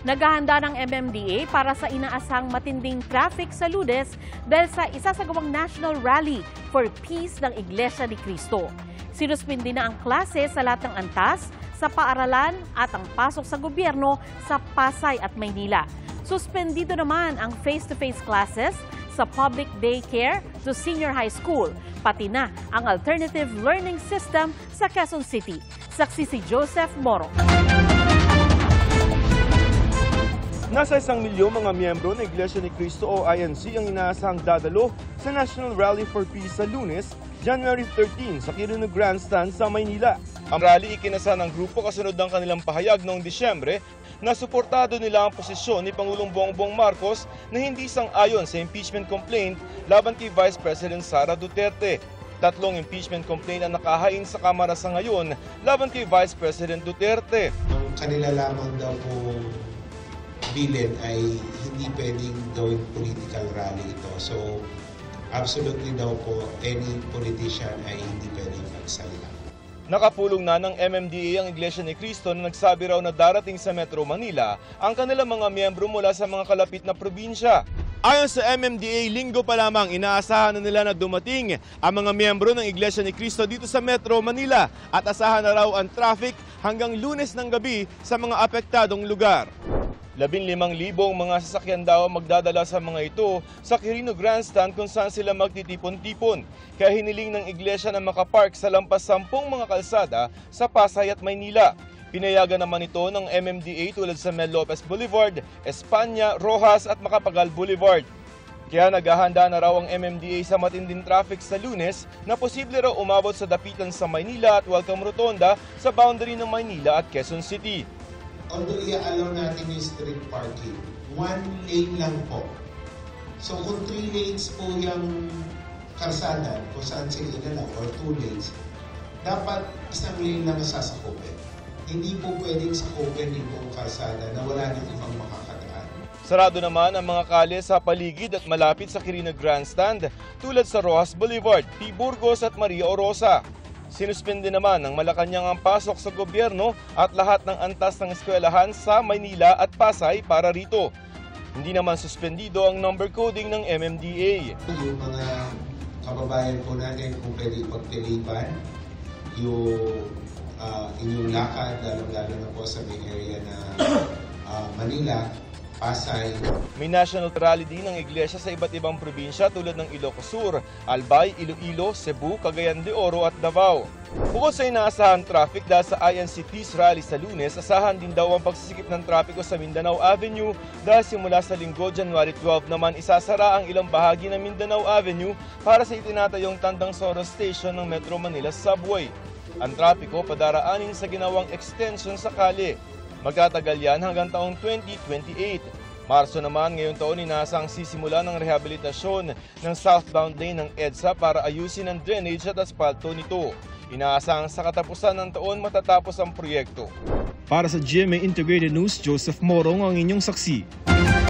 Naghahanda ng MMDA para sa inaasang matinding traffic sa Lunes dahil sa isasagawang National Rally for Peace ng Iglesia ni Cristo. Sinuspindi na ang klase sa lahat ng antas, sa paaralan at ang pasok sa gobyerno sa Pasay at Maynila. Suspendido naman ang face-to-face classes sa public daycare to senior high school, pati na ang alternative learning system sa Quezon City. Saksi si Joseph Moro. Nasa 1 milyong mga miyembro ng Iglesia ni Cristo o INC ang inaasahang dadalo sa National Rally for Peace sa Lunes, January 13 sa Quirino Grandstand sa Maynila. Ang rally ikinasa ng grupo kasunod ng kanilang pahayag noong Disyembre na suportado nila ang posisyon ni Pangulong Bongbong Marcos na hindi sang-ayon sa impeachment complaint laban kay Vice President Sara Duterte. 3 impeachment complaint ang nakahain sa Kamara sa ngayon laban kay Vice President Duterte. Ang kanila lamang daw po bilin ay hindi pwedeng gawing political rally ito. So, absolutely daw po, any politician ay hindi pwedeng magsalita. Nakapulong na ng MMDA ang Iglesia ni Cristo na nagsabi raw na darating sa Metro Manila ang kanilang mga miyembro mula sa mga kalapit na probinsya. Ayon sa MMDA, linggo pa lamang inaasahan na nila na dumating ang mga miyembro ng Iglesia ni Cristo dito sa Metro Manila at asahan na raw ang traffic hanggang Lunes ng gabi sa mga apektadong lugar. 15,000 mga sasakyan daw magdadala sa mga ito sa Quirino Grandstand kung saan sila magtitipon-tipon. Kaya hiniling ng iglesia na makapark sa lampas 10 mga kalsada sa Pasay at Maynila. Pinayagan naman ito ng MMDA tulad sa Mel Lopez Boulevard, Espanya, Rojas at Macapagal Boulevard. Kaya naghahanda na raw ang MMDA sa matinding traffic sa Lunes na posible raw umabot sa dapitan sa Maynila at Welcome Rotonda sa boundary ng Maynila at Quezon City. Although i-allow natin yung street parking, 1 lane lang po. So kung 3 lanes po yung kalsada, kung saan sila inalaw, or 2 lanes, dapat 1 lane lang sasakupin. Hindi po pwedeng sakupin yung buong kalsada na wala nang ibang makakadaan. Sarado naman ang mga kalye sa paligid at malapit sa Quirino Grandstand tulad sa Rojas Boulevard, P. Burgos at Maria Orosa. Sinuspende naman ng Malacanang ang pasok sa gobyerno at lahat ng antas ng eskwelahan sa Maynila at Pasay para rito. Hindi naman suspendido ang number coding ng MMDA. Yung mga kababayan po natin kung pwede pagpilipan, yung inyong lakad, lalo na po sa may area na Manila, Pasay. May national rally din ng iglesia sa iba't ibang probinsya tulad ng Ilocos Sur, Albay, Iloilo, Cebu, Cagayan de Oro at Davao. Bukod sa inaasahan traffic dahil sa INC Peace Rally sa Lunes, asahan din daw ang pagsisikip ng trapiko sa Mindanao Avenue dahil simula sa linggo, January 12 naman isasara ang ilang bahagi ng Mindanao Avenue para sa itinatayong Tandang Soro Station ng Metro Manila Subway. Ang trapiko padaraanin sa ginawang extension sa kalye. Magtatagal yan hanggang taong 2028. Marso naman ngayong taon inaasang sisimula ng rehabilitasyon ng southbound lane ng EDSA para ayusin ang drainage at asfalto nito. Inaasang sa katapusan ng taon matatapos ang proyekto. Para sa GMA Integrated News, Joseph Morong ang inyong saksi.